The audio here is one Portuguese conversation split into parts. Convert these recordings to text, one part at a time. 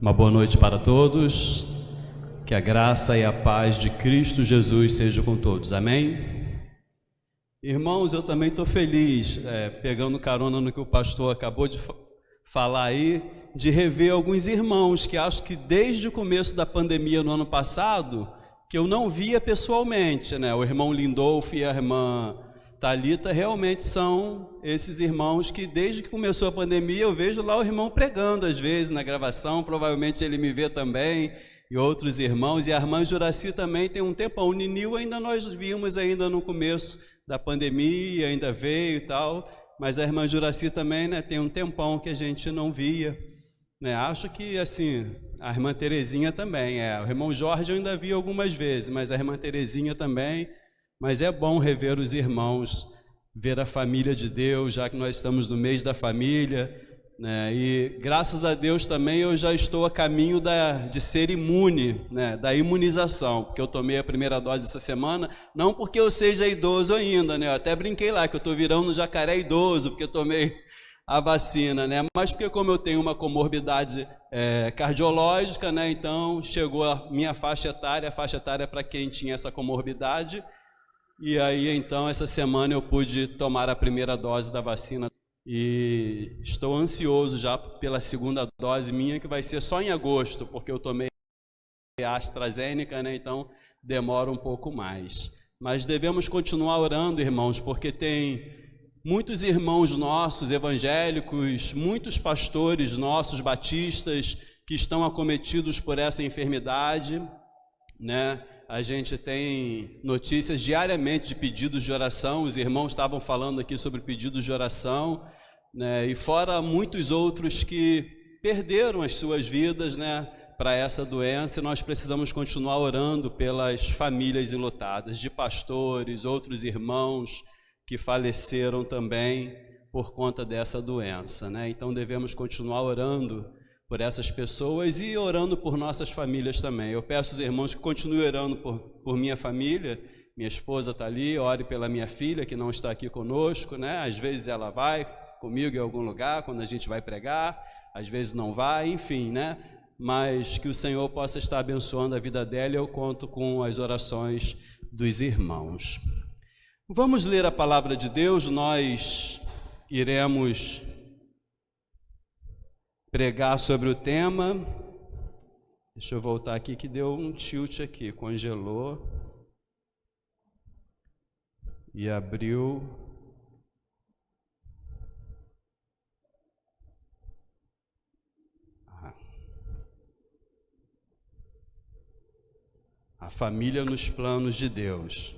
Uma boa noite para todos, que a graça e a paz de Cristo Jesus sejam com todos, amém? Irmãos, eu também estou feliz, pegando carona no que o pastor acabou de falar aí, de rever alguns irmãos que acho que desde o começo da pandemia no ano passado, que eu não via pessoalmente, né? O irmão Lindolfo e a irmã Thalita realmente são esses irmãos que desde que começou a pandemia eu vejo lá o irmão pregando às vezes na gravação, provavelmente ele me vê também, e outros irmãos, e a irmã Juraci também tem um tempão. O Ninil ainda nós vimos ainda no começo da pandemia, ainda veio e tal, mas a irmã Juraci também, né, tem um tempão que a gente não via, né? Acho que assim, a irmã Terezinha também, o irmão Jorge eu ainda vi algumas vezes, mas a irmã Terezinha também. Mas é bom rever os irmãos, ver a família de Deus, já que nós estamos no mês da família, né? E graças a Deus também eu já estou a caminho de ser imune, né? Da imunização, porque eu tomei a primeira dose essa semana, não porque eu seja idoso ainda, né? Eu até brinquei lá que eu estou virando um jacaré idoso, porque eu tomei a vacina, né? Mas porque como eu tenho uma comorbidade cardiológica, né? Então chegou a minha faixa etária para quem tinha essa comorbidade. E aí, então, essa semana eu pude tomar a primeira dose da vacina e estou ansioso já pela segunda dose minha, que vai ser só em agosto, porque eu tomei a AstraZeneca, né? Então demora um pouco mais. Mas devemos continuar orando, irmãos, porque tem muitos irmãos nossos evangélicos, muitos pastores nossos batistas que estão acometidos por essa enfermidade, né? A gente tem notícias diariamente de pedidos de oração, os irmãos estavam falando aqui sobre pedidos de oração, né? E fora muitos outros que perderam as suas vidas, né, para essa doença, e nós precisamos continuar orando pelas famílias enlutadas, de pastores, outros irmãos que faleceram também por conta dessa doença, né? Então devemos continuar orando por essas pessoas e orando por nossas famílias também. Eu peço aos irmãos que continuem orando por minha família. Minha esposa está ali, ore pela minha filha que não está aqui conosco, né? Às vezes ela vai comigo em algum lugar quando a gente vai pregar, às vezes não vai, enfim, né? Mas que o Senhor possa estar abençoando a vida dela, e eu conto com as orações dos irmãos. Vamos ler a palavra de Deus, nós iremos pregar sobre o tema. Deixa eu voltar aqui que deu um tilt aqui, congelou e abriu. A família nos planos de Deus.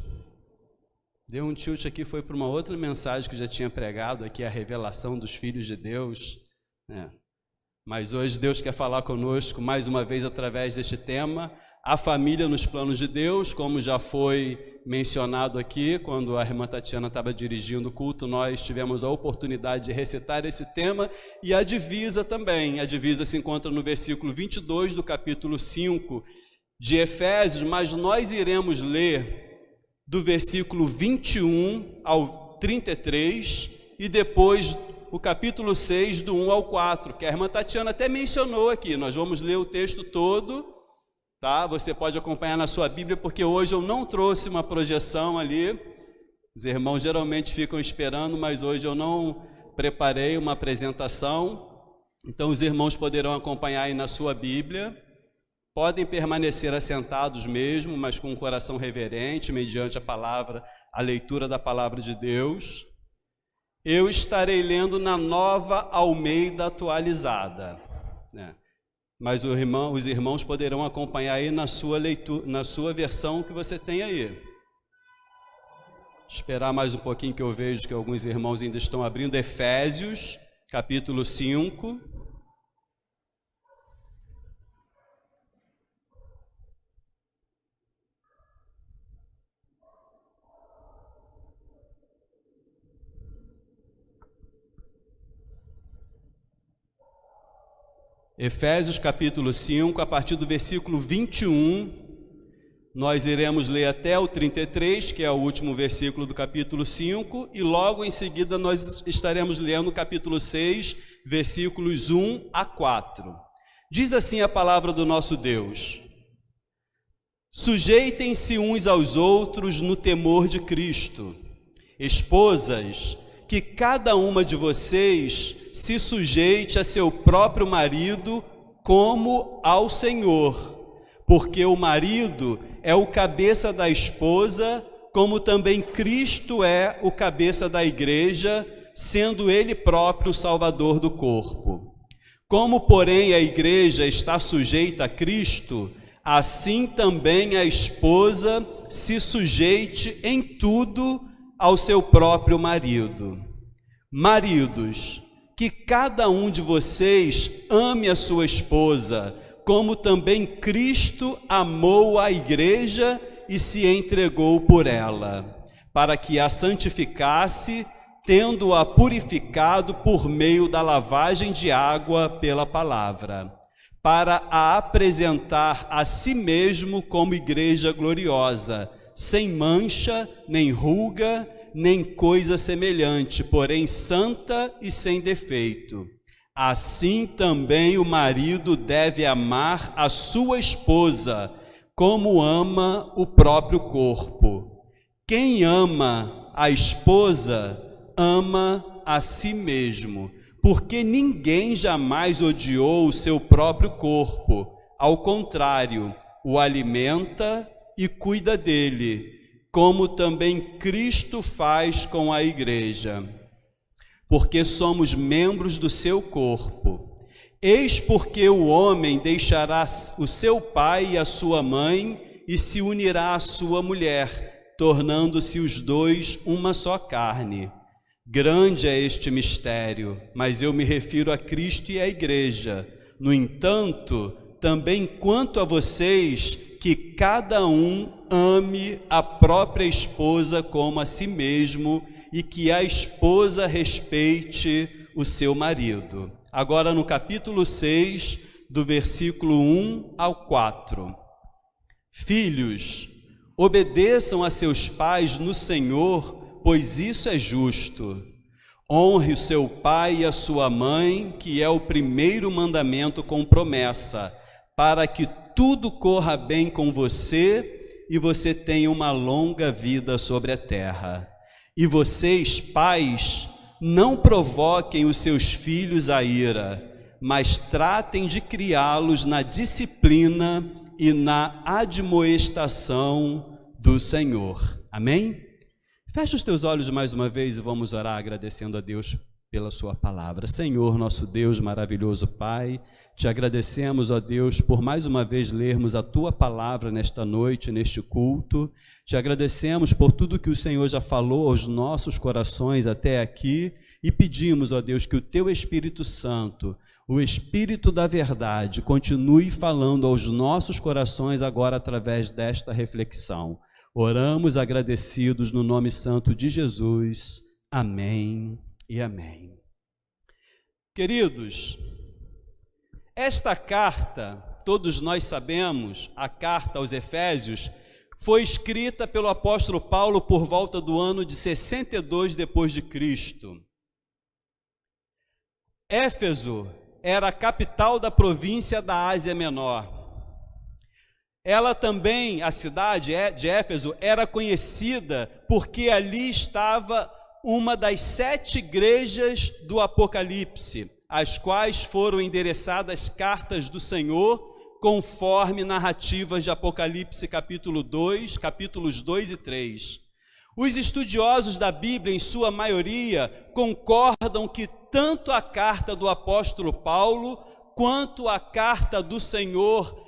Deu um tilt aqui, foi para uma outra mensagem que já tinha pregado aqui, a revelação dos filhos de Deus, né? Mas hoje Deus quer falar conosco mais uma vez através deste tema, a família nos planos de Deus. Como já foi mencionado aqui, quando a irmã Tatiana estava dirigindo o culto, nós tivemos a oportunidade de recitar esse tema, e a divisa também. A divisa se encontra no versículo 22 do capítulo 5 de Efésios, mas nós iremos ler do versículo 21 ao 33 e depois o capítulo 6, do 1 ao 4, que a irmã Tatiana até mencionou aqui. Nós vamos ler o texto todo, tá? Você pode acompanhar na sua Bíblia, porque hoje eu não trouxe uma projeção ali. Os irmãos geralmente ficam esperando, mas hoje eu não preparei uma apresentação. Então os irmãos poderão acompanhar aí na sua Bíblia. Podem permanecer assentados mesmo, mas com um coração reverente, mediante a leitura da palavra de Deus. Eu estarei lendo na Nova Almeida Atualizada, né? Mas os irmãos poderão acompanhar aí na sua leitura, na sua versão que você tem aí. Esperar mais um pouquinho, que eu vejo que alguns irmãos ainda estão abrindo. Efésios, capítulo 5. Efésios capítulo 5, a partir do versículo 21, nós iremos ler até o 33, que é o último versículo do capítulo 5, e logo em seguida nós estaremos lendo o capítulo 6, versículos 1 a 4. Diz assim a palavra do nosso Deus: sujeitem-se uns aos outros no temor de Cristo. Esposas, que cada uma de vocês se sujeite a seu próprio marido como ao Senhor, porque o marido é o cabeça da esposa, como também Cristo é o cabeça da igreja, sendo ele próprio o Salvador do corpo. Como, porém, a igreja está sujeita a Cristo, assim também a esposa se sujeite em tudo ao seu próprio marido. Maridos, que cada um de vocês ame a sua esposa, como também Cristo amou a igreja e se entregou por ela, para que a santificasse, tendo-a purificado por meio da lavagem de água pela palavra, para a apresentar a si mesmo como igreja gloriosa, sem mancha, nem ruga, nem coisa semelhante, porém santa e sem defeito. Assim também o marido deve amar a sua esposa, como ama o próprio corpo. Quem ama a esposa, ama a si mesmo, porque ninguém jamais odiou o seu próprio corpo. Ao contrário, o alimenta e cuida dele, como também Cristo faz com a igreja, porque somos membros do seu corpo. Eis porque o homem deixará o seu pai e a sua mãe e se unirá à sua mulher, tornando-se os dois uma só carne. Grande é este mistério, mas eu me refiro a Cristo e à igreja. No entanto, também quanto a vocês, que cada um ame a própria esposa como a si mesmo, e que a esposa respeite o seu marido. Agora no capítulo 6, do versículo 1 ao 4. Filhos, obedeçam a seus pais no Senhor, pois isso é justo. Honre o seu pai e a sua mãe, que é o primeiro mandamento com promessa, para que tudo corra bem com você e você tenha uma longa vida sobre a terra. E vocês, pais, não provoquem os seus filhos à ira, mas tratem de criá-los na disciplina e na admoestação do Senhor. Amém? Fecha os teus olhos mais uma vez e vamos orar agradecendo a Deus pela sua palavra. Senhor, nosso Deus maravilhoso Pai, te agradecemos, ó Deus, por mais uma vez lermos a tua palavra nesta noite, neste culto. Te agradecemos por tudo que o Senhor já falou aos nossos corações até aqui e pedimos, ó Deus, que o teu Espírito Santo, o Espírito da verdade, continue falando aos nossos corações agora através desta reflexão. Oramos agradecidos no nome santo de Jesus. Amém e amém. Queridos, esta carta, todos nós sabemos, a carta aos Efésios, foi escrita pelo apóstolo Paulo por volta do ano de 62 depois de Cristo. Éfeso era a capital da província da Ásia Menor. Ela também, a cidade de Éfeso, era conhecida porque ali estava uma das 7 igrejas do Apocalipse, às quais foram endereçadas cartas do Senhor, conforme narrativas de Apocalipse capítulo 2, capítulos 2 e 3. Os estudiosos da Bíblia, em sua maioria, concordam que tanto a carta do apóstolo Paulo, quanto a carta do Senhor,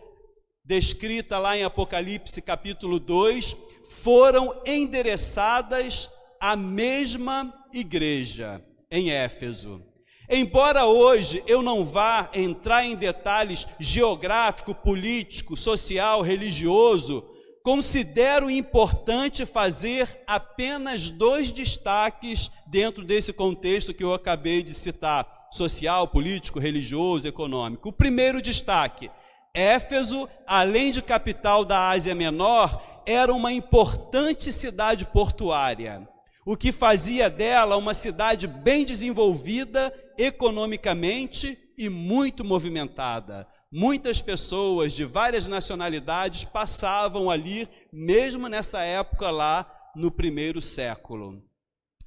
descrita lá em Apocalipse capítulo 2, foram endereçadas à mesma igreja, em Éfeso. Embora hoje eu não vá entrar em detalhes geográfico, político, social, religioso, considero importante fazer apenas 2 destaques dentro desse contexto que eu acabei de citar, social, político, religioso, econômico. O primeiro destaque: Éfeso, além de capital da Ásia Menor, era uma importante cidade portuária, o que fazia dela uma cidade bem desenvolvida economicamente e muito movimentada. Muitas pessoas de várias nacionalidades passavam ali, mesmo nessa época lá no primeiro século.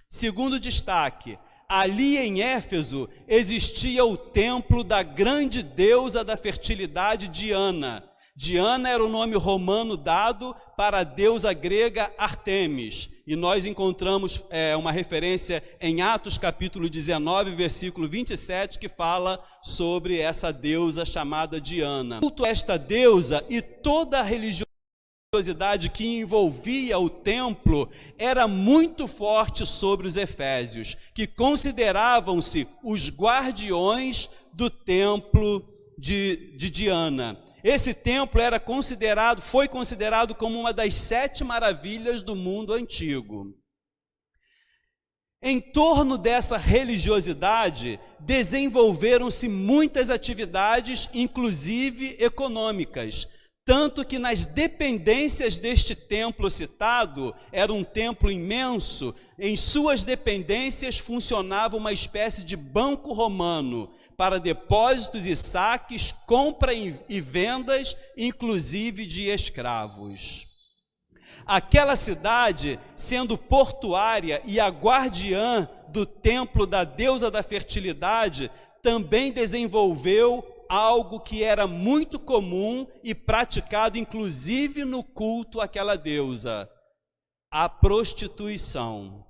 Segundo destaque, ali em Éfeso existia o templo da grande deusa da fertilidade Diana. Diana era o nome romano dado para a deusa grega Ártemis. E nós encontramos uma referência em Atos capítulo 19, versículo 27, que fala sobre essa deusa chamada Diana. O culto a esta deusa e toda a religiosidade que envolvia o templo era muito forte sobre os efésios, que consideravam-se os guardiões do templo de Diana. Esse templo foi considerado como uma das 7 maravilhas do mundo antigo. Em torno dessa religiosidade, desenvolveram-se muitas atividades, inclusive econômicas, tanto que nas dependências deste templo citado, era um templo imenso, em suas dependências funcionava uma espécie de banco romano, para depósitos e saques, compra e vendas, inclusive de escravos. Aquela cidade, sendo portuária e a guardiã do templo da deusa da fertilidade, também desenvolveu algo que era muito comum e praticado, inclusive no culto àquela deusa: a prostituição.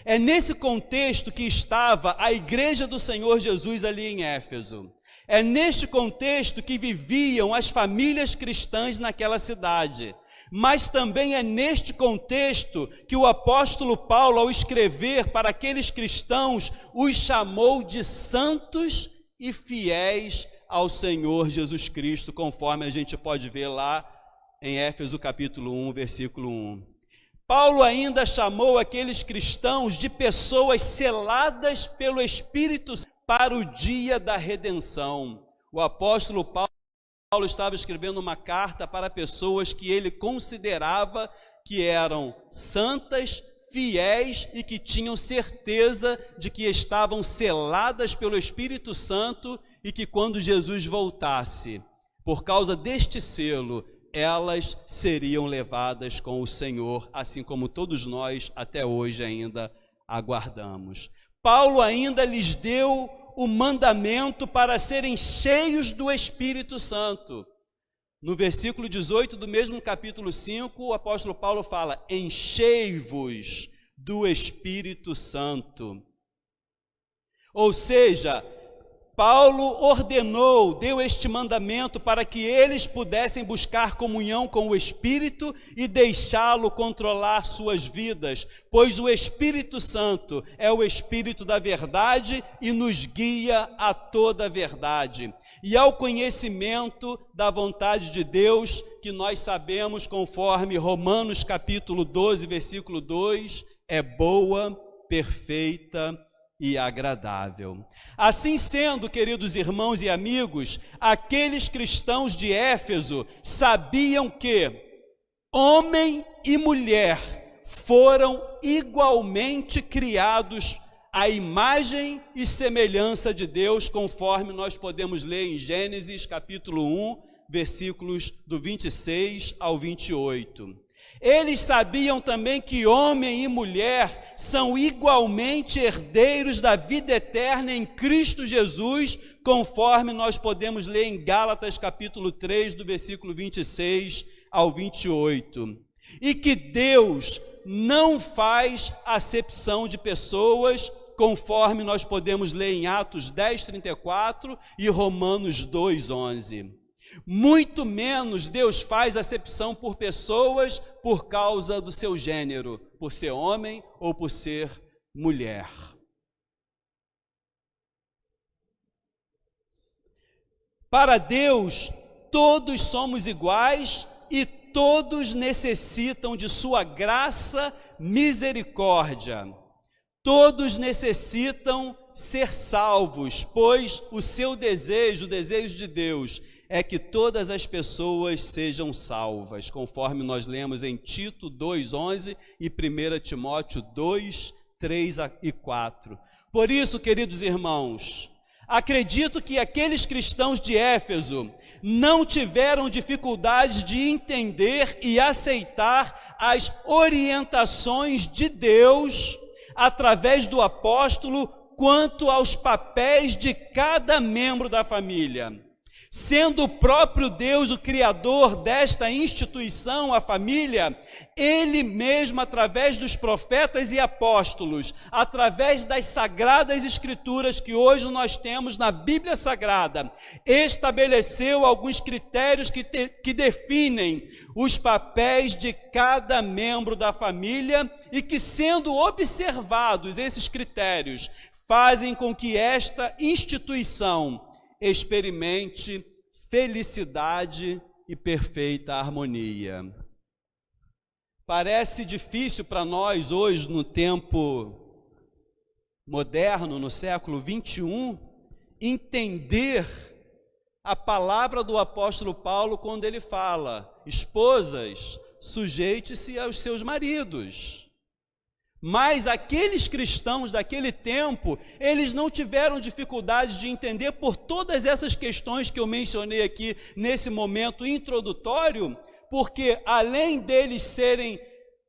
É nesse contexto que estava a igreja do Senhor Jesus ali em Éfeso. É neste contexto que viviam as famílias cristãs naquela cidade. Mas também é neste contexto que o apóstolo Paulo, ao escrever para aqueles cristãos, os chamou de santos e fiéis ao Senhor Jesus Cristo, conforme a gente pode ver lá em Éfeso capítulo 1, versículo 1. Paulo ainda chamou aqueles cristãos de pessoas seladas pelo Espírito para o dia da redenção. O apóstolo Paulo estava escrevendo uma carta para pessoas que ele considerava que eram santas, fiéis e que tinham certeza de que estavam seladas pelo Espírito Santo e que quando Jesus voltasse, por causa deste selo, elas seriam levadas com o Senhor, assim como todos nós até hoje ainda aguardamos. Paulo ainda lhes deu o mandamento para serem cheios do Espírito Santo. No versículo 18 do mesmo capítulo 5, o apóstolo Paulo fala: enchei-vos do Espírito Santo. Ou seja, Paulo ordenou, deu este mandamento para que eles pudessem buscar comunhão com o Espírito e deixá-lo controlar suas vidas, pois o Espírito Santo é o Espírito da verdade e nos guia a toda a verdade. E ao conhecimento da vontade de Deus, que nós sabemos conforme Romanos capítulo 12, versículo 2, é boa, perfeita e agradável. Assim sendo, queridos irmãos e amigos, aqueles cristãos de Éfeso sabiam que homem e mulher foram igualmente criados à imagem e semelhança de Deus, conforme nós podemos ler em Gênesis capítulo 1, versículos do 26 ao 28. Eles sabiam também que homem e mulher são igualmente herdeiros da vida eterna em Cristo Jesus, conforme nós podemos ler em Gálatas capítulo 3, do versículo 26 ao 28. E que Deus não faz acepção de pessoas, conforme nós podemos ler em Atos 10, 34 e Romanos 2, 11. Muito menos Deus faz acepção por pessoas por causa do seu gênero, por ser homem ou por ser mulher. Para Deus, todos somos iguais e todos necessitam de sua graça, misericórdia. Todos necessitam ser salvos, pois o seu desejo, o desejo de Deus, é que todas as pessoas sejam salvas, conforme nós lemos em Tito 2:11 e 1 Timóteo 2, 3 e 4. Por isso, queridos irmãos, Acredito que aqueles cristãos de Éfeso não tiveram dificuldades de entender e aceitar as orientações de Deus através do apóstolo quanto aos papéis de cada membro da família. Sendo o próprio Deus o criador desta instituição, a família, Ele mesmo, através dos profetas e apóstolos, através das sagradas escrituras que hoje nós temos na Bíblia Sagrada, estabeleceu alguns critérios que definem os papéis de cada membro da família e que, sendo observados esses critérios, fazem com que esta instituição experimente felicidade e perfeita harmonia. Parece difícil para nós hoje, no tempo moderno, no século 21, entender a palavra do apóstolo Paulo quando ele fala: esposas, sujeite-se aos seus maridos. Mas aqueles cristãos daquele tempo, eles não tiveram dificuldade de entender por todas essas questões que eu mencionei aqui nesse momento introdutório, porque além deles serem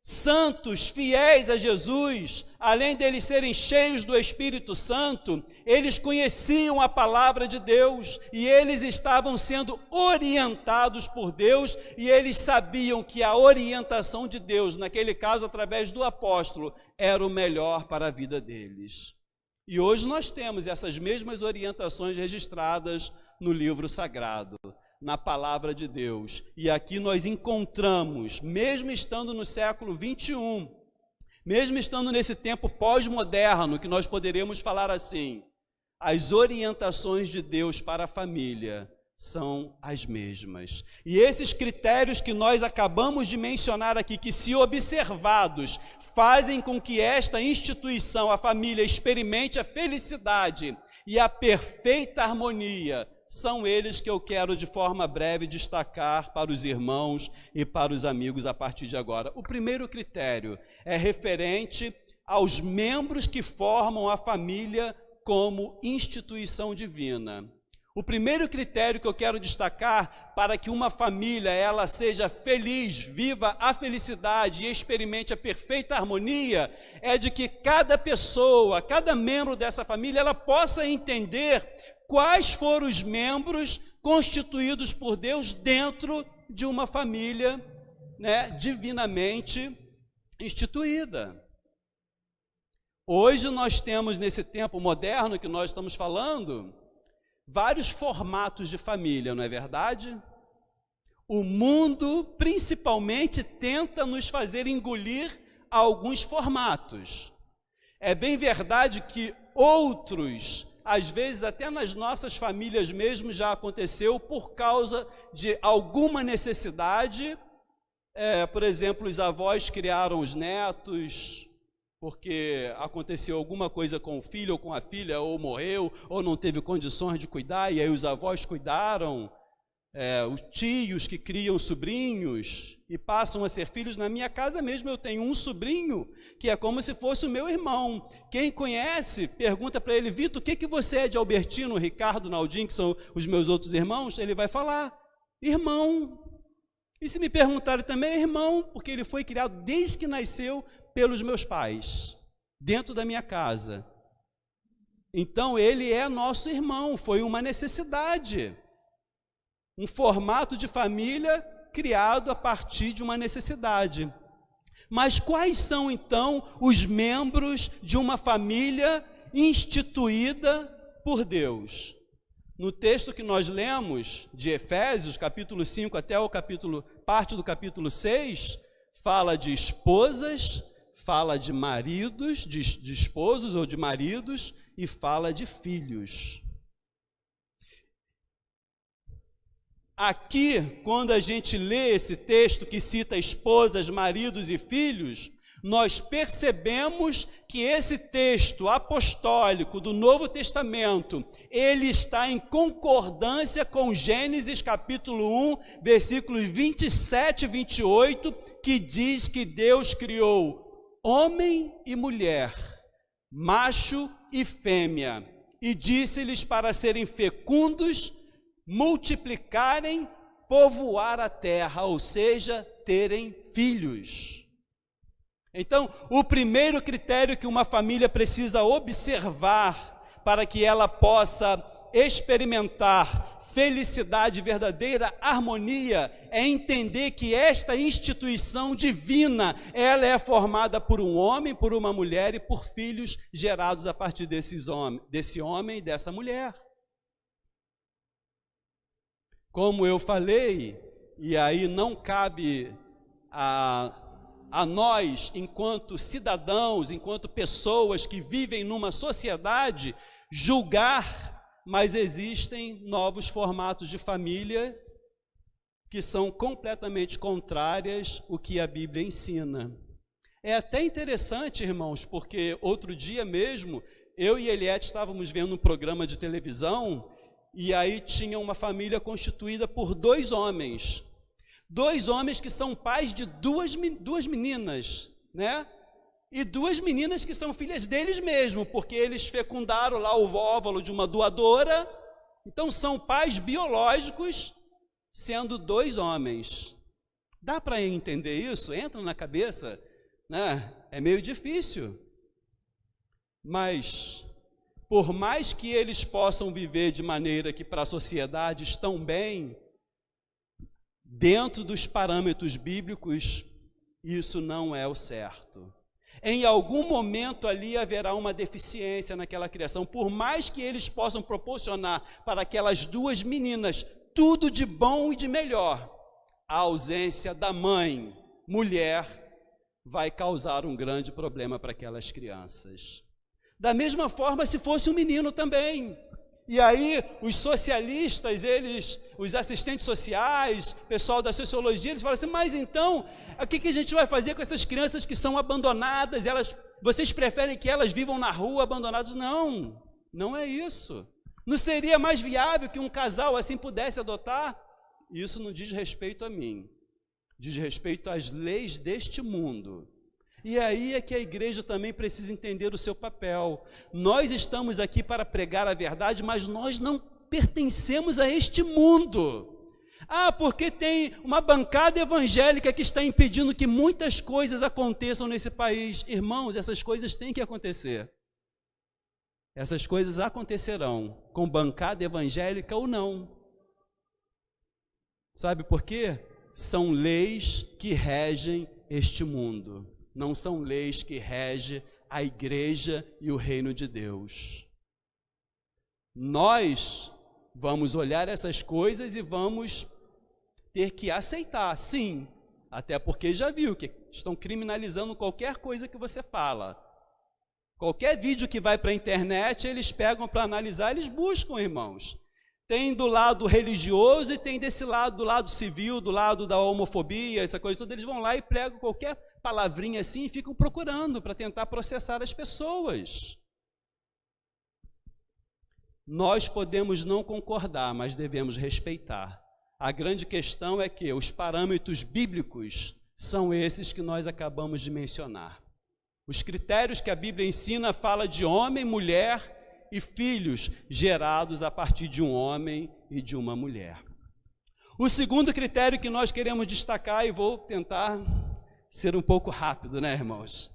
santos, fiéis a Jesus, além deles serem cheios do Espírito Santo, eles conheciam a palavra de Deus e eles estavam sendo orientados por Deus e eles sabiam que a orientação de Deus, naquele caso através do apóstolo, era o melhor para a vida deles. E hoje nós temos essas mesmas orientações registradas no livro sagrado, na palavra de Deus. E aqui nós encontramos, mesmo estando no século 21, mesmo estando nesse tempo pós-moderno, que nós poderemos falar assim, as orientações de Deus para a família são as mesmas. E esses critérios que nós acabamos de mencionar aqui, que se observados, fazem com que esta instituição, a família, experimente a felicidade e a perfeita harmonia, são eles que eu quero de forma breve destacar para os irmãos e para os amigos a partir de agora. O primeiro critério é referente aos membros que formam a família como instituição divina. O primeiro critério que eu quero destacar para que uma família ela seja feliz, viva a felicidade e experimente a perfeita harmonia, é de que cada pessoa, cada membro dessa família, ela possa entender quais foram os membros constituídos por Deus dentro de uma família, divinamente instituída. Hoje nós temos, nesse tempo moderno que nós estamos falando, vários formatos de família, não é verdade? O mundo, principalmente, tenta nos fazer engolir alguns formatos. É bem verdade que outros, às vezes até nas nossas famílias mesmo já aconteceu por causa de alguma necessidade. Por exemplo, os avós criaram os netos porque aconteceu alguma coisa com o filho ou com a filha, ou morreu, ou não teve condições de cuidar, e aí os avós cuidaram. Os tios que criam sobrinhos e passam a ser filhos. Na minha casa mesmo eu tenho um sobrinho que é como se fosse o meu irmão. Quem conhece, pergunta para ele: Vitor, o que você é de Albertino, Ricardo, Naldinho, que são os meus outros irmãos? Ele vai falar: irmão. E se me perguntarem também, é irmão, porque ele foi criado desde que nasceu pelos meus pais, dentro da minha casa. Então ele é nosso irmão, foi uma necessidade. Um formato de família criado a partir de uma necessidade. Mas quais são, então, os membros de uma família instituída por Deus? No texto que nós lemos, de Efésios, capítulo 5 até parte do capítulo 6, fala de esposas, fala de maridos, de esposos ou de maridos, e fala de filhos. Aqui, quando a gente lê esse texto que cita esposas, maridos e filhos, nós percebemos que esse texto apostólico do Novo Testamento, ele está em concordância com Gênesis capítulo 1, versículos 27 e 28, que diz que Deus criou homem e mulher, macho e fêmea, e disse-lhes para serem fecundos, multiplicarem, povoar a terra, ou seja, terem filhos. Então, o primeiro critério que uma família precisa observar para que ela possa experimentar felicidade, verdadeira harmonia, é entender que esta instituição divina, ela é formada por um homem, por uma mulher e por filhos gerados a partir desse homem e dessa mulher. Como eu falei, e aí não cabe a nós, enquanto cidadãos, enquanto pessoas que vivem numa sociedade, julgar, mas existem novos formatos de família que são completamente contrárias ao que a Bíblia ensina. É até interessante, irmãos, porque outro dia mesmo, eu e Eliette estávamos vendo um programa de televisão, e aí tinha uma família constituída por dois homens que são pais de duas meninas, né? E duas meninas que são filhas deles mesmo, porque eles fecundaram lá o óvulo de uma doadora, então são pais biológicos, sendo dois homens. Dá para entender isso? Entra na cabeça, né? É meio difícil, mas por mais que eles possam viver de maneira que para a sociedade estão bem, dentro dos parâmetros bíblicos, isso não é o certo. Em algum momento ali haverá uma deficiência naquela criação, por mais que eles possam proporcionar para aquelas duas meninas tudo de bom e de melhor, a ausência da mãe, mulher, vai causar um grande problema para aquelas crianças. Da mesma forma, se fosse um menino também. E aí, os socialistas, os assistentes sociais, pessoal da sociologia, eles falam assim, mas então, o que a gente vai fazer com essas crianças que são abandonadas? Vocês preferem que elas vivam na rua abandonadas? Não, não é isso. Não seria mais viável que um casal assim pudesse adotar? Isso não diz respeito a mim, diz respeito às leis deste mundo. E aí é que a igreja também precisa entender o seu papel. Nós estamos aqui para pregar a verdade, mas nós não pertencemos a este mundo. Porque tem uma bancada evangélica que está impedindo que muitas coisas aconteçam nesse país. Irmãos, essas coisas têm que acontecer. Essas coisas acontecerão, com bancada evangélica ou não. Sabe por quê? São leis que regem este mundo. Não são leis que regem a igreja e o reino de Deus. Nós vamos olhar essas coisas e vamos ter que aceitar, sim, até porque já viu que estão criminalizando qualquer coisa que você fala. Qualquer vídeo que vai para a internet, eles pegam para analisar, eles buscam, irmãos. Tem do lado religioso e tem desse lado, do lado civil, do lado da homofobia, essa coisa toda, eles vão lá e pregam qualquer palavrinha assim e ficam procurando para tentar processar as pessoas. Nós podemos não concordar, mas devemos respeitar. A grande questão é que os parâmetros bíblicos são esses que nós acabamos de mencionar. Os critérios que a Bíblia ensina fala de homem, mulher e filhos gerados a partir de um homem e de uma mulher. O segundo critério que nós queremos destacar, e vou tentar ser um pouco rápido, né, irmãos?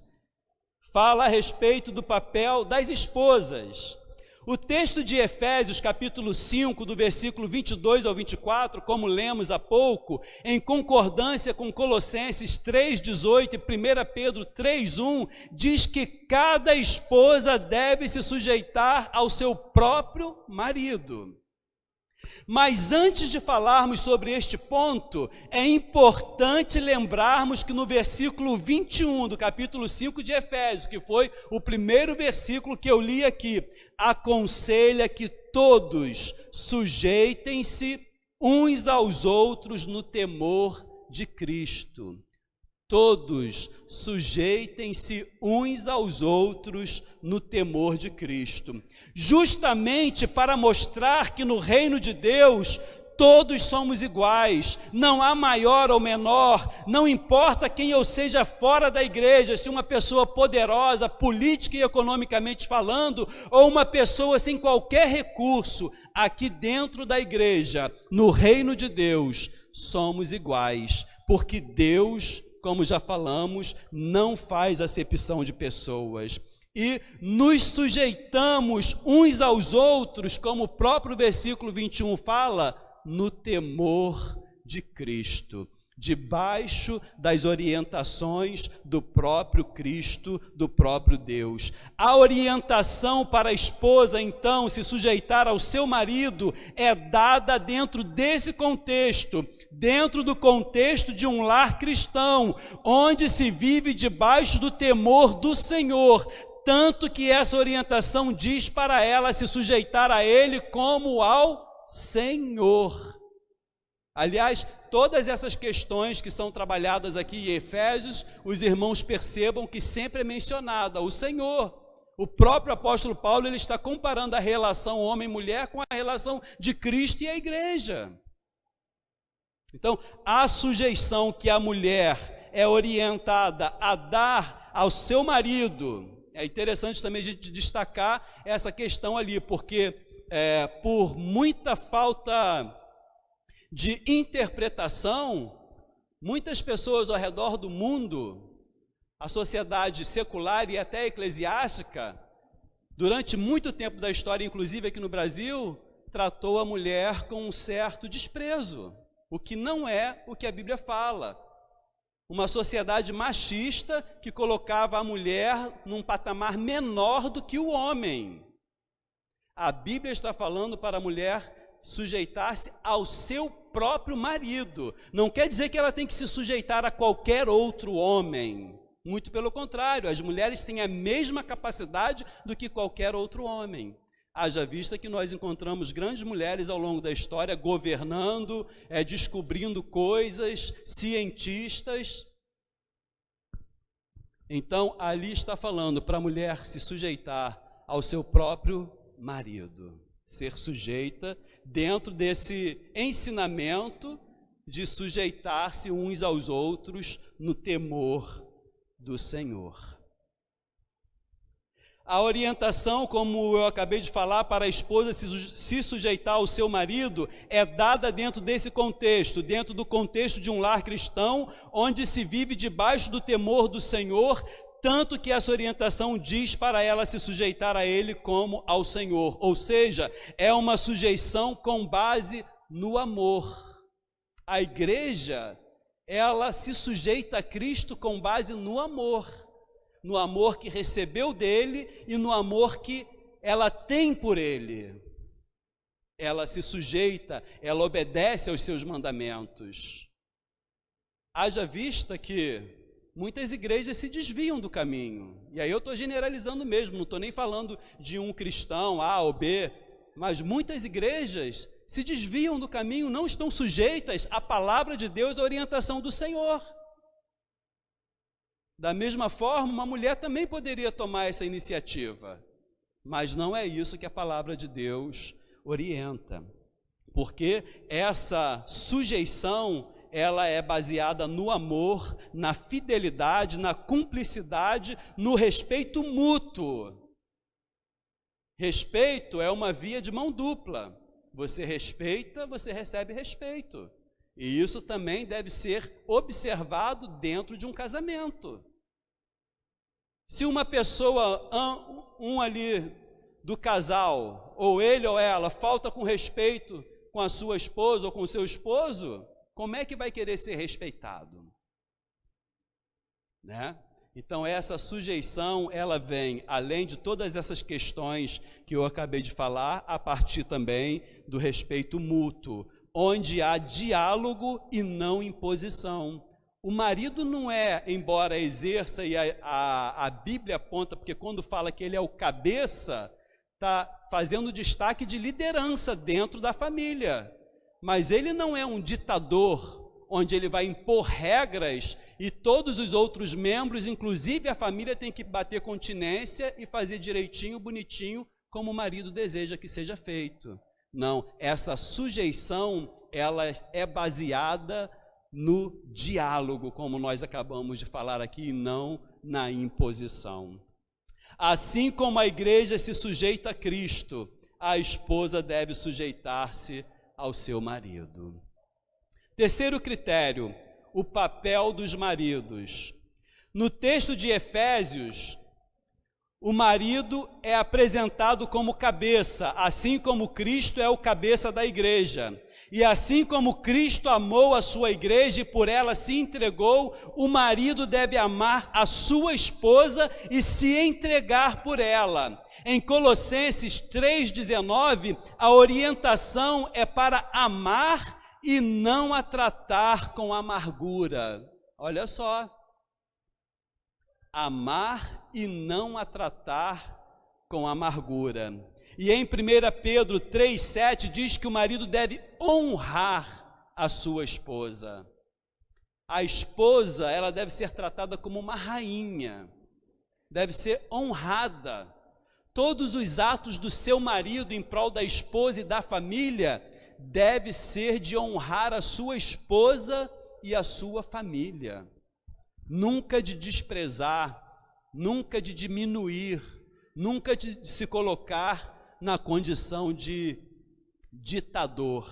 Fala a respeito do papel das esposas. O texto de Efésios, capítulo 5, do versículo 22 ao 24, como lemos há pouco, em concordância com Colossenses 3,18 e 1 Pedro 3,1, diz que cada esposa deve se sujeitar ao seu próprio marido. Mas antes de falarmos sobre este ponto, é importante lembrarmos que no versículo 21 do capítulo 5 de Efésios, que foi o primeiro versículo que eu li aqui, aconselha que todos sujeitem-se uns aos outros no temor de Cristo. Todos sujeitem-se uns aos outros no temor de Cristo, justamente para mostrar que no reino de Deus Todos somos iguais, não há maior ou menor, não importa quem eu seja fora da igreja, se uma pessoa poderosa, política e economicamente falando, ou uma pessoa sem qualquer recurso, aqui dentro da igreja, no reino de Deus, somos iguais, porque Deus, como já falamos, não faz acepção de pessoas. E nos sujeitamos uns aos outros, como o próprio versículo 21 fala, no temor de Cristo, debaixo das orientações do próprio Cristo, do próprio Deus. A orientação para a esposa, então, se sujeitar ao seu marido, é dada dentro desse contexto, dentro do contexto de um lar cristão, onde se vive debaixo do temor do Senhor, tanto que essa orientação diz para ela se sujeitar a Ele como ao Senhor. Aliás, todas essas questões que são trabalhadas aqui em Efésios, os irmãos percebam que sempre é mencionada o Senhor. O próprio apóstolo Paulo, ele está comparando a relação homem-mulher com a relação de Cristo e a igreja. Então, a sujeição que a mulher é orientada a dar ao seu marido, é interessante também a gente destacar essa questão ali, porque por muita falta de interpretação, muitas pessoas ao redor do mundo, a sociedade secular e até eclesiástica, durante muito tempo da história, inclusive aqui no Brasil, tratou a mulher com um certo desprezo, o que não é o que a Bíblia fala. Uma sociedade machista que colocava a mulher num patamar menor do que o homem. A Bíblia está falando para a mulher sujeitar-se ao seu próprio marido. Não quer dizer que ela tem que se sujeitar a qualquer outro homem. Muito pelo contrário, as mulheres têm a mesma capacidade do que qualquer outro homem. Haja vista que nós encontramos grandes mulheres ao longo da história governando, descobrindo coisas, cientistas. Então, ali está falando para a mulher se sujeitar ao seu próprio marido, ser sujeita dentro desse ensinamento de sujeitar-se uns aos outros no temor do Senhor. A orientação, como eu acabei de falar, para a esposa se sujeitar ao seu marido é dada dentro desse contexto, dentro do contexto de um lar cristão, onde se vive debaixo do temor do Senhor, tanto que essa orientação diz para ela se sujeitar a Ele como ao Senhor, ou seja, é uma sujeição com base no amor. A igreja, ela se sujeita a Cristo com base no amor que recebeu dele e no amor que ela tem por ele. Ela se sujeita, ela obedece aos seus mandamentos. Haja vista que muitas igrejas se desviam do caminho, e aí eu estou generalizando mesmo, não estou nem falando de um cristão A ou B, mas muitas igrejas se desviam do caminho, não estão sujeitas à palavra de Deus, à orientação do Senhor. Da mesma forma, uma mulher também poderia tomar essa iniciativa, mas não é isso que a palavra de Deus orienta, porque essa sujeição, ela é baseada no amor, na fidelidade, na cumplicidade, no respeito mútuo. Respeito é uma via de mão dupla. Você respeita, você recebe respeito. E isso também deve ser observado dentro de um casamento. Se uma pessoa, um ali do casal, ou ele ou ela, falta com respeito com a sua esposa ou com o seu esposo, como é que vai querer ser respeitado? Né? Então essa sujeição, ela vem, além de todas essas questões que eu acabei de falar, a partir também do respeito mútuo, onde há diálogo e não imposição. O marido não é, embora exerça, e a Bíblia aponta, porque quando fala que ele é o cabeça, está fazendo destaque de liderança dentro da família. Mas ele não é um ditador, onde ele vai impor regras e todos os outros membros, inclusive a família, tem que bater continência e fazer direitinho, bonitinho, como o marido deseja que seja feito. Não, essa sujeição ela é baseada no diálogo, como nós acabamos de falar aqui, e não na imposição. Assim como a igreja se sujeita a Cristo, a esposa deve sujeitar-se ao seu marido. Terceiro critério, o papel dos maridos. No texto de Efésios, o marido é apresentado como cabeça, assim como Cristo é o cabeça da igreja. E assim como Cristo amou a sua igreja e por ela se entregou, o marido deve amar a sua esposa e se entregar por ela. Em Colossenses 3,19, a orientação é para amar e não a tratar com amargura. Olha só. Amar e não a tratar com amargura. E em 1 Pedro 3,7 diz que o marido deve honrar a sua esposa. A esposa, ela deve ser tratada como uma rainha, deve ser honrada. Todos os atos do seu marido em prol da esposa e da família deve ser de honrar a sua esposa e a sua família. Nunca de desprezar, nunca de diminuir, nunca de se colocar na condição de ditador.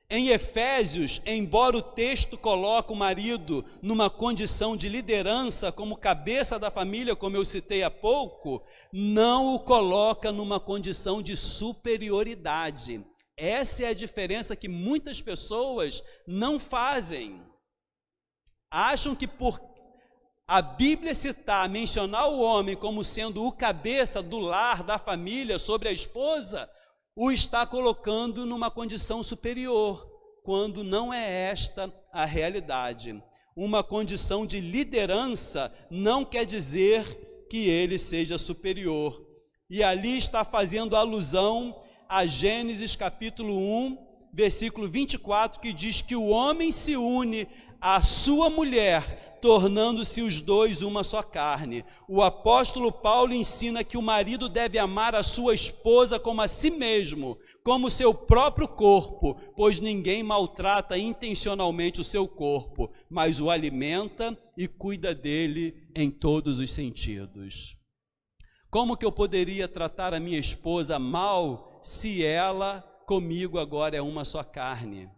Em Efésios, embora o texto coloque o marido numa condição de liderança, como cabeça da família, como eu citei há pouco, não o coloca numa condição de superioridade. Essa é a diferença que muitas pessoas não fazem. Acham que por a Bíblia citar, mencionar o homem como sendo o cabeça do lar, da família, sobre a esposa, o está colocando numa condição superior, quando não é esta a realidade. Uma condição de liderança não quer dizer que ele seja superior. E ali está fazendo alusão a Gênesis capítulo 1, versículo 24, que diz que o homem se une à sua mulher, tornando-se os dois uma só carne. O apóstolo Paulo ensina que o marido deve amar a sua esposa como a si mesmo, como seu próprio corpo, pois ninguém maltrata intencionalmente o seu corpo, mas o alimenta e cuida dele em todos os sentidos. Como que eu poderia tratar a minha esposa mal se ela comigo agora é uma só carne?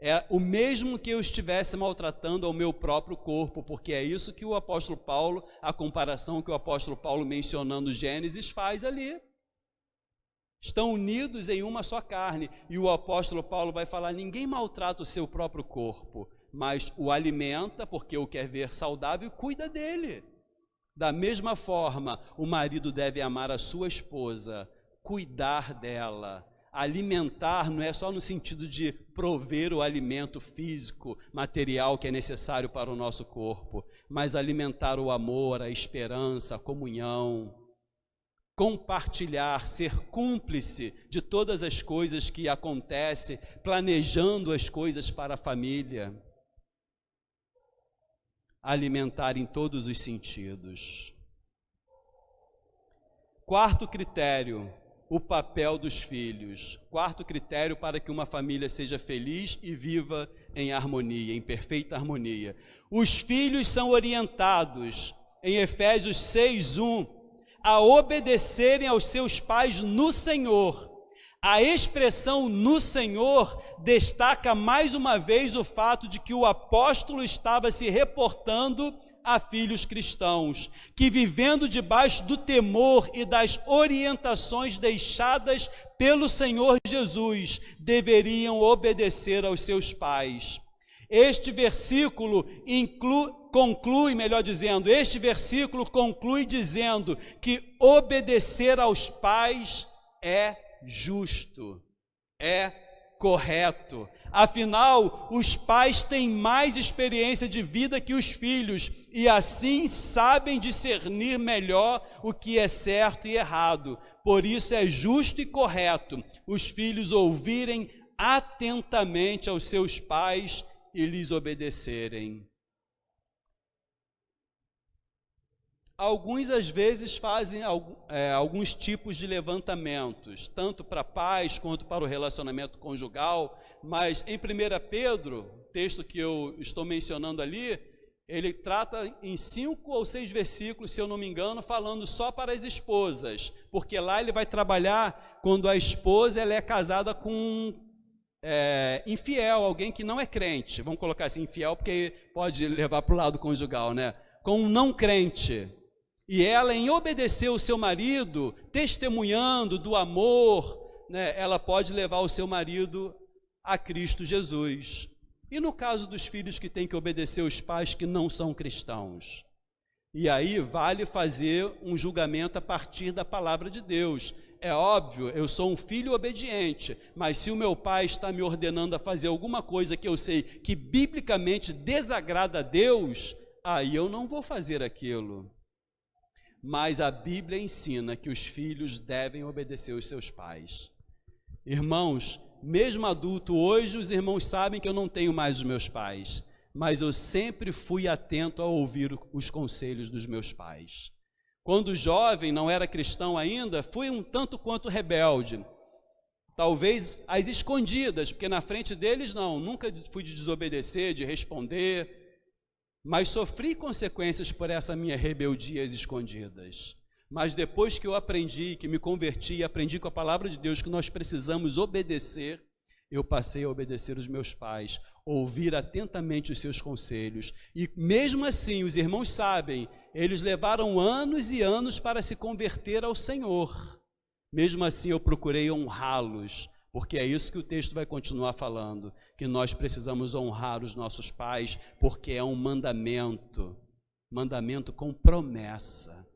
É o mesmo que eu estivesse maltratando ao meu próprio corpo, porque é isso que o apóstolo Paulo, a comparação que o apóstolo Paulo mencionando Gênesis faz ali. Estão unidos em uma só carne, e o apóstolo Paulo vai falar, ninguém maltrata o seu próprio corpo, mas o alimenta, porque o quer ver saudável e cuida dele. Da mesma forma, o marido deve amar a sua esposa, cuidar dela. Alimentar não é só no sentido de prover o alimento físico, material que é necessário para o nosso corpo, mas alimentar o amor, a esperança, a comunhão, compartilhar, ser cúmplice de todas as coisas que acontecem, planejando as coisas para a família. Alimentar em todos os sentidos. Quarto critério, o papel dos filhos. Quarto critério para que uma família seja feliz e viva em harmonia, em perfeita harmonia. Os filhos são orientados, em Efésios 6:1, a obedecerem aos seus pais no Senhor. A expressão no Senhor destaca mais uma vez o fato de que o apóstolo estava se reportando a filhos cristãos, que vivendo debaixo do temor e das orientações deixadas pelo Senhor Jesus, deveriam obedecer aos seus pais. Este versículo conclui dizendo que obedecer aos pais é justo, é correto. Afinal, os pais têm mais experiência de vida que os filhos e assim sabem discernir melhor o que é certo e errado. Por isso é justo e correto os filhos ouvirem atentamente aos seus pais e lhes obedecerem. alguns às vezes fazem alguns tipos de levantamentos, tanto para a paz quanto para o relacionamento conjugal, mas em 1 Pedro, texto que eu estou mencionando ali, ele trata em 5 ou 6 versículos, se eu não me engano, falando só para as esposas, porque lá ele vai trabalhar quando a esposa ela é casada com infiel, alguém que não é crente, vamos colocar assim, infiel, porque pode levar para o lado conjugal, né? Com um não crente. E ela, em obedecer o seu marido, testemunhando do amor, né, ela pode levar o seu marido a Cristo Jesus. E no caso dos filhos que têm que obedecer os pais que não são cristãos? E aí vale fazer um julgamento a partir da palavra de Deus. É óbvio, eu sou um filho obediente, mas se o meu pai está me ordenando a fazer alguma coisa que eu sei que biblicamente desagrada a Deus, aí eu não vou fazer aquilo. Mas a Bíblia ensina que os filhos devem obedecer os seus pais. Irmãos, mesmo adulto hoje, os irmãos sabem que eu não tenho mais os meus pais, mas eu sempre fui atento a ouvir os conselhos dos meus pais. Quando jovem, não era cristão ainda, fui um tanto quanto rebelde, talvez às escondidas, porque na frente deles não, nunca fui de desobedecer, de responder, mas sofri consequências por essa minha rebeldia às escondidas. Mas depois que eu aprendi, que me converti, aprendi com a palavra de Deus que nós precisamos obedecer, eu passei a obedecer os meus pais, ouvir atentamente os seus conselhos. E mesmo assim, os irmãos sabem, eles levaram anos e anos para se converter ao Senhor. Mesmo assim, eu procurei honrá-los, porque é isso que o texto vai continuar falando, que nós precisamos honrar os nossos pais, porque é um mandamento com promessa.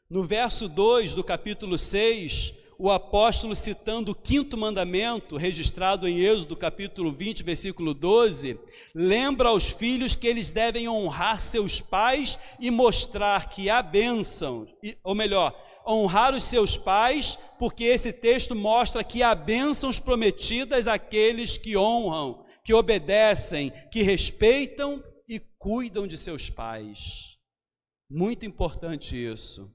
No verso 2 do capítulo 6, o apóstolo, citando o 5º mandamento, registrado em Êxodo capítulo 20, versículo 12, lembra aos filhos que eles devem honrar seus pais e mostrar que a bênção, ou melhor, honrar os seus pais, porque esse texto mostra que há bênçãos prometidas àqueles que honram, que obedecem, que respeitam e cuidam de seus pais. Muito importante isso.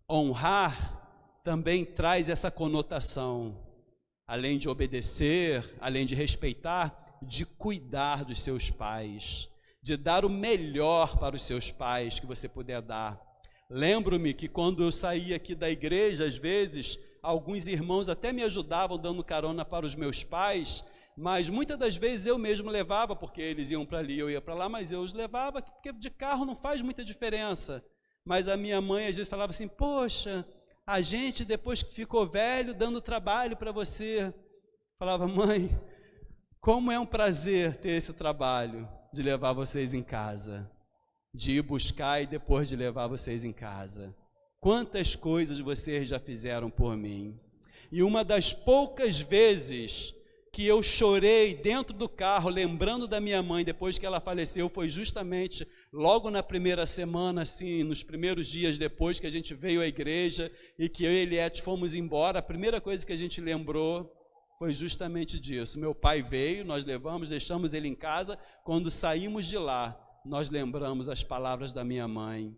Honrar também traz essa conotação, além de obedecer, além de respeitar, de cuidar dos seus pais, de dar o melhor para os seus pais que você puder dar. Lembro-me que quando eu saía aqui da igreja, às vezes, alguns irmãos até me ajudavam dando carona para os meus pais, mas muitas das vezes eu mesmo levava, porque eles iam para ali, eu ia para lá, mas eu os levava, porque de carro não faz muita diferença. Mas a minha mãe às vezes falava assim, poxa, a gente depois que ficou velho, dando trabalho para você. Falava, mãe, como é um prazer ter esse trabalho de levar vocês em casa, de ir buscar e depois de levar vocês em casa. Quantas coisas vocês já fizeram por mim. E uma das poucas vezes que eu chorei dentro do carro, lembrando da minha mãe, depois que ela faleceu, foi justamente logo na primeira semana, assim, nos primeiros dias depois que a gente veio à igreja e que eu e Eliette fomos embora. A primeira coisa que a gente lembrou foi justamente disso. Meu pai veio, nós levamos, deixamos ele em casa. Quando saímos de lá, nós lembramos as palavras da minha mãe.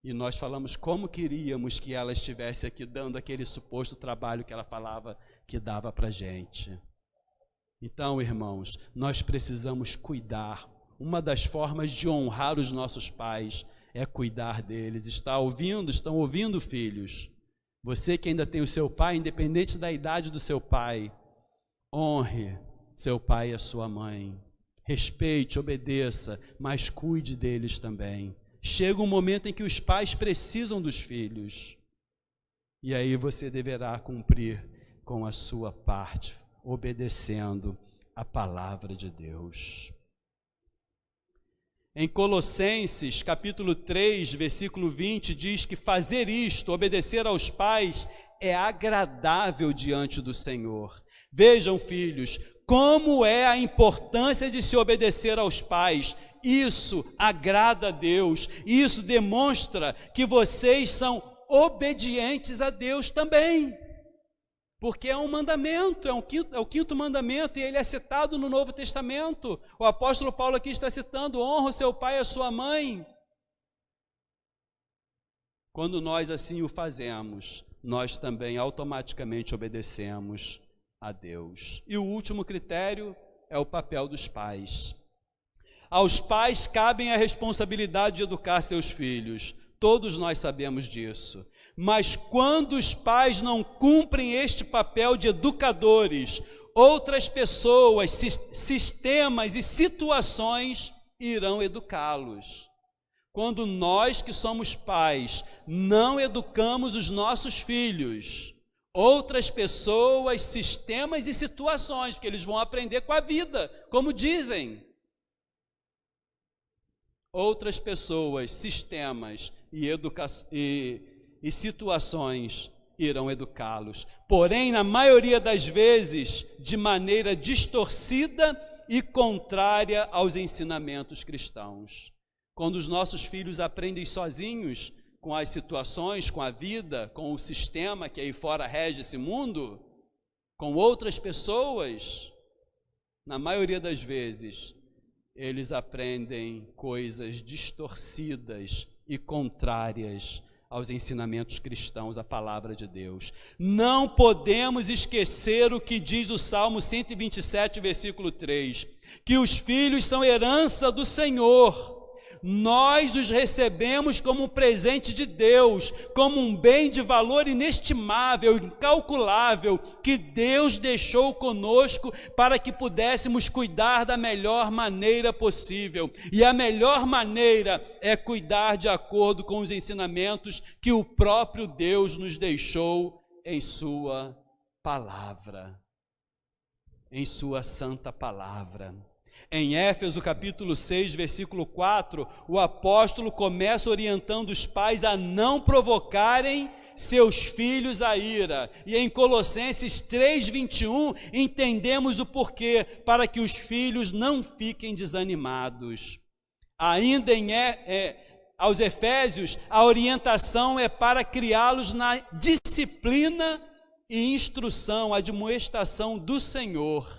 E nós falamos como queríamos que ela estivesse aqui dando aquele suposto trabalho que ela falava que dava para a gente. Então, irmãos, nós precisamos cuidar. Uma das formas de honrar os nossos pais é cuidar deles. Estão ouvindo, filhos? Você que ainda tem o seu pai, independente da idade do seu pai, honre seu pai e a sua mãe. Respeite, obedeça, mas cuide deles também. Chega um momento em que os pais precisam dos filhos. E aí você deverá cumprir com a sua parte, obedecendo a palavra de Deus. Em Colossenses, capítulo 3, versículo 20, diz que fazer isto, obedecer aos pais, é agradável diante do Senhor. Vejam, filhos, como é a importância de se obedecer aos pais. Isso agrada a Deus, isso demonstra que vocês são obedientes a Deus também. Porque é um mandamento, é o quinto mandamento, e ele é citado no Novo Testamento. O apóstolo Paulo aqui está citando: honra o seu pai e a sua mãe. Quando nós assim o fazemos, nós também automaticamente obedecemos a Deus. E o último critério é o papel dos pais. Aos pais cabem a responsabilidade de educar seus filhos. Todos nós sabemos disso. Mas quando os pais não cumprem este papel de educadores, outras pessoas, sistemas e situações irão educá-los. Quando nós que somos pais não educamos os nossos filhos, outras pessoas, sistemas e situações, porque eles vão aprender com a vida, como dizem. Outras pessoas, sistemas e situações irão educá-los. Porém, na maioria das vezes, de maneira distorcida e contrária aos ensinamentos cristãos. Quando os nossos filhos aprendem sozinhos com as situações, com a vida, com o sistema que aí fora rege esse mundo, com outras pessoas, na maioria das vezes, eles aprendem coisas distorcidas e contrárias aos ensinamentos cristãos, à palavra de Deus. Não podemos esquecer o que diz o Salmo 127, versículo 3, que os filhos são herança do Senhor. Nós os recebemos como um presente de Deus, como um bem de valor inestimável, incalculável, que Deus deixou conosco para que pudéssemos cuidar da melhor maneira possível. E a melhor maneira é cuidar de acordo com os ensinamentos que o próprio Deus nos deixou em sua palavra, em sua santa palavra. Em Éfeso capítulo 6, versículo 4, o apóstolo começa orientando os pais a não provocarem seus filhos à ira. E em Colossenses 3:21, entendemos o porquê, para que os filhos não fiquem desanimados. Ainda aos Efésios, a orientação é para criá-los na disciplina e instrução, admoestação do Senhor.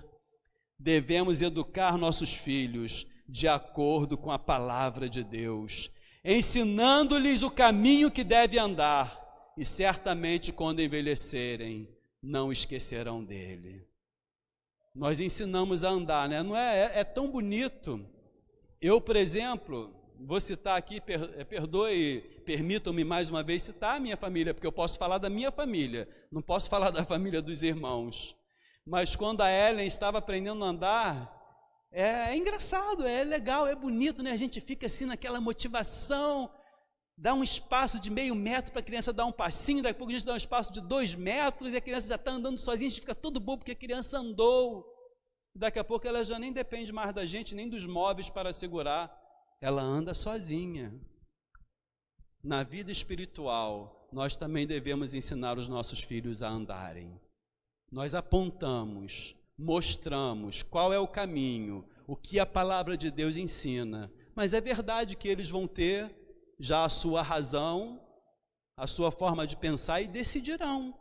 Devemos educar nossos filhos de acordo com a palavra de Deus, ensinando-lhes o caminho que deve andar, e certamente quando envelhecerem, não esquecerão dele. Nós ensinamos a andar, né? Não é tão bonito. Eu, por exemplo, vou citar aqui, permitam-me mais uma vez citar a minha família, porque eu posso falar da minha família, não posso falar da família dos irmãos. Mas quando a Ellen estava aprendendo a andar, é engraçado, é legal, é bonito, né? A gente fica assim naquela motivação, dá um espaço de meio metro para a criança dar um passinho, daqui a pouco a gente dá um espaço de 2 metros e a criança já está andando sozinha, a gente fica todo bobo porque a criança andou. Daqui a pouco ela já nem depende mais da gente, nem dos móveis para segurar, ela anda sozinha. Na vida espiritual, nós também devemos ensinar os nossos filhos a andarem. Nós apontamos, mostramos qual é o caminho, o que a palavra de Deus ensina, mas é verdade que eles vão ter já a sua razão, a sua forma de pensar e decidirão,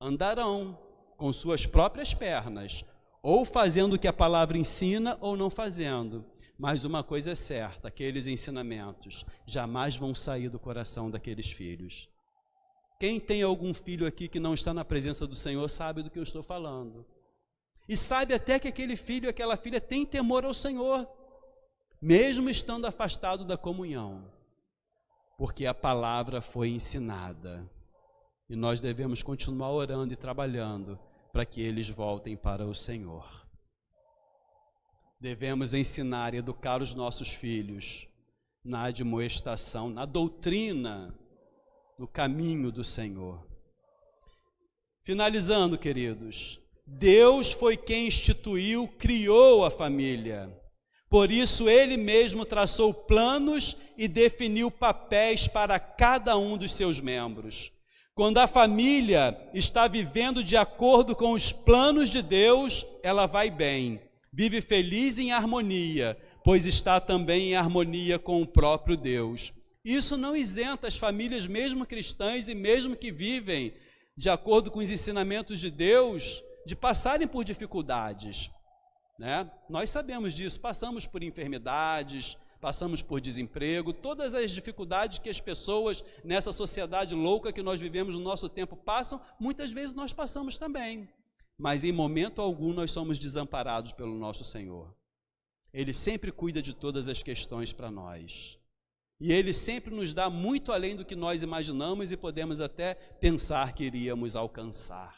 andarão com suas próprias pernas, ou fazendo o que a palavra ensina ou não fazendo, mas uma coisa é certa, aqueles ensinamentos jamais vão sair do coração daqueles filhos. Quem tem algum filho aqui que não está na presença do Senhor sabe do que eu estou falando. E sabe até que aquele filho e aquela filha tem temor ao Senhor, mesmo estando afastado da comunhão, porque a palavra foi ensinada. E nós devemos continuar orando e trabalhando para que eles voltem para o Senhor. Devemos ensinar e educar os nossos filhos na admoestação, na doutrina, no caminho do Senhor. Finalizando, queridos, Deus foi quem instituiu, criou a família. Por isso, Ele mesmo traçou planos e definiu papéis para cada um dos seus membros. Quando a família está vivendo de acordo com os planos de Deus, ela vai bem, vive feliz em harmonia, pois está também em harmonia com o próprio Deus. Isso não isenta as famílias, mesmo cristãs e mesmo que vivem de acordo com os ensinamentos de Deus, de passarem por dificuldades, né? Nós sabemos disso, passamos por enfermidades, passamos por desemprego, todas as dificuldades que as pessoas nessa sociedade louca que nós vivemos no nosso tempo passam, muitas vezes nós passamos também, mas em momento algum nós somos desamparados pelo nosso Senhor. Ele sempre cuida de todas as questões para nós, e Ele sempre nos dá muito além do que nós imaginamos e podemos até pensar que iríamos alcançar.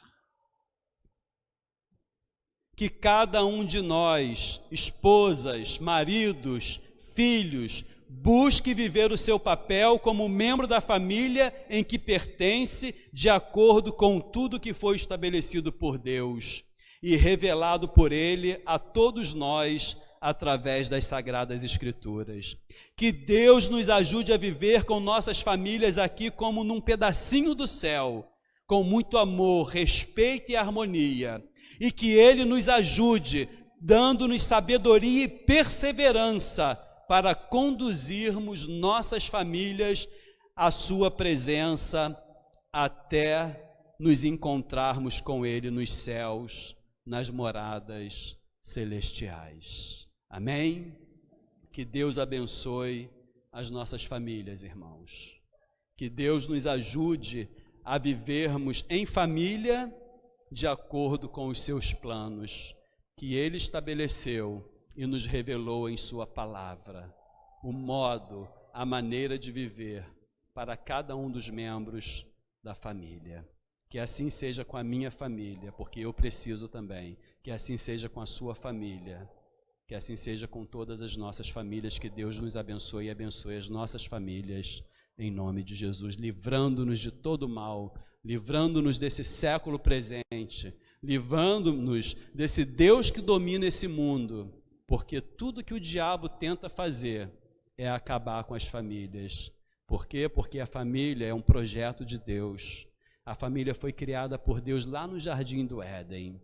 Que cada um de nós, esposas, maridos, filhos, busque viver o seu papel como membro da família em que pertence, de acordo com tudo que foi estabelecido por Deus e revelado por Ele a todos nós através das Sagradas Escrituras. Que Deus nos ajude a viver com nossas famílias aqui como num pedacinho do céu, com muito amor, respeito e harmonia, e que Ele nos ajude, dando-nos sabedoria e perseverança para conduzirmos nossas famílias à sua presença até nos encontrarmos com Ele nos céus, nas moradas celestiais. Amém? Que Deus abençoe as nossas famílias, irmãos. Que Deus nos ajude a vivermos em família de acordo com os seus planos que Ele estabeleceu e nos revelou em sua palavra, o modo, a maneira de viver para cada um dos membros da família. Que assim seja com a minha família, porque eu preciso também. Que assim seja com a sua família. Que assim seja com todas as nossas famílias. Que Deus nos abençoe e abençoe as nossas famílias, em nome de Jesus, livrando-nos de todo mal, livrando-nos desse século presente, livrando-nos desse Deus que domina esse mundo, porque tudo que o diabo tenta fazer é acabar com as famílias. Por quê? Porque a família é um projeto de Deus. A família foi criada por Deus lá no Jardim do Éden.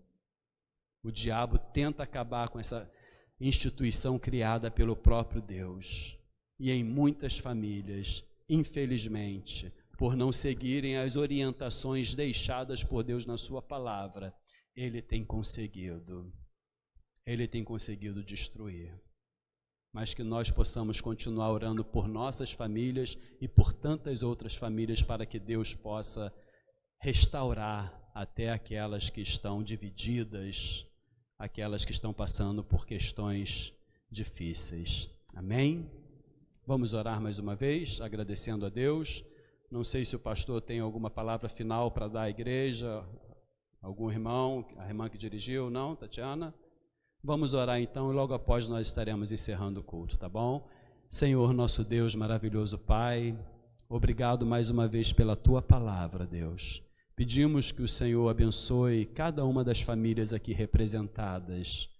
O diabo tenta acabar com essa instituição criada pelo próprio Deus. E em muitas famílias, infelizmente, por não seguirem as orientações deixadas por Deus na sua palavra, ele tem conseguido destruir. Mas que nós possamos continuar orando por nossas famílias e por tantas outras famílias, para que Deus possa restaurar até aquelas que estão divididas, aquelas que estão passando por questões difíceis. Amém? Vamos orar mais uma vez, agradecendo a Deus. Não sei se o pastor tem alguma palavra final para dar à igreja, algum irmão, a irmã que dirigiu, não, Tatiana? Vamos orar então e logo após nós estaremos encerrando o culto, tá bom? Senhor, nosso Deus, maravilhoso Pai, obrigado mais uma vez pela Tua palavra, Deus. Pedimos que o Senhor abençoe cada uma das famílias aqui representadas,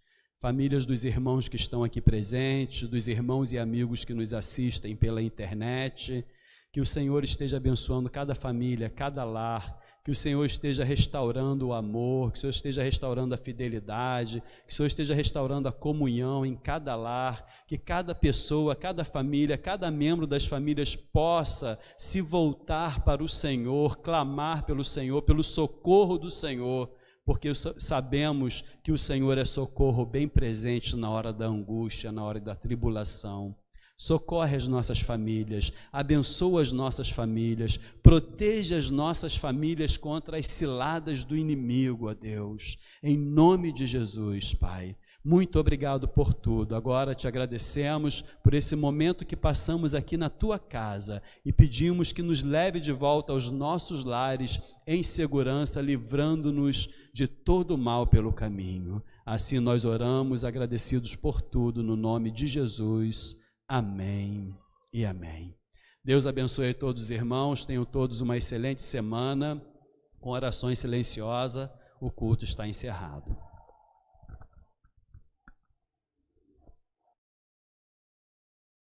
famílias dos irmãos que estão aqui presentes, dos irmãos e amigos que nos assistem pela internet, que o Senhor esteja abençoando cada família, cada lar, que o Senhor esteja restaurando o amor, que o Senhor esteja restaurando a fidelidade, que o Senhor esteja restaurando a comunhão em cada lar, que cada pessoa, cada família, cada membro das famílias possa se voltar para o Senhor, clamar pelo Senhor, pelo socorro do Senhor, porque sabemos que o Senhor é socorro bem presente na hora da angústia, na hora da tribulação. Socorre as nossas famílias, abençoa as nossas famílias, proteja as nossas famílias contra as ciladas do inimigo, ó Deus, em nome de Jesus, Pai. Muito obrigado por tudo. Agora te agradecemos por esse momento que passamos aqui na Tua casa e pedimos que nos leve de volta aos nossos lares em segurança, livrando-nos de todo mal pelo caminho. Assim nós oramos, agradecidos por tudo, no nome de Jesus. Amém e amém. Deus abençoe a todos os irmãos, tenham todos uma excelente semana, com orações silenciosas, o culto está encerrado.